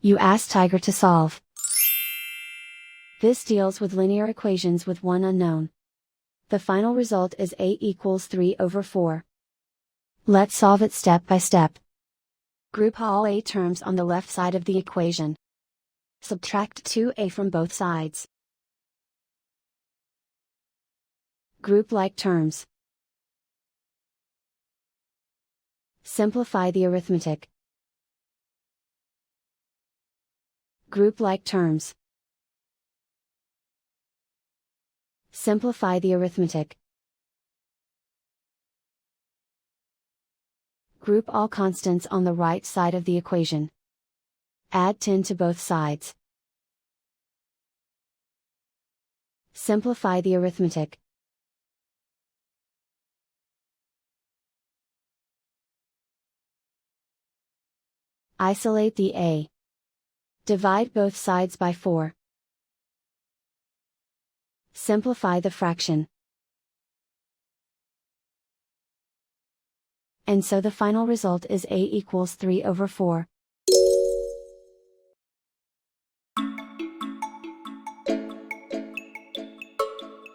You ask Tiger to solve. This deals with linear equations with one unknown. The final result is a equals 3/4. Let's solve it step by step. Group all a terms on the left side of the equation. Subtract 2a from both sides. Group like terms. Simplify the arithmetic. Group like terms. Simplify the arithmetic. Group all constants on the right side of the equation. Add 10 to both sides. Simplify the arithmetic. Isolate the a. Divide both sides by 4. Simplify the fraction. And so the final result is a equals 3/4.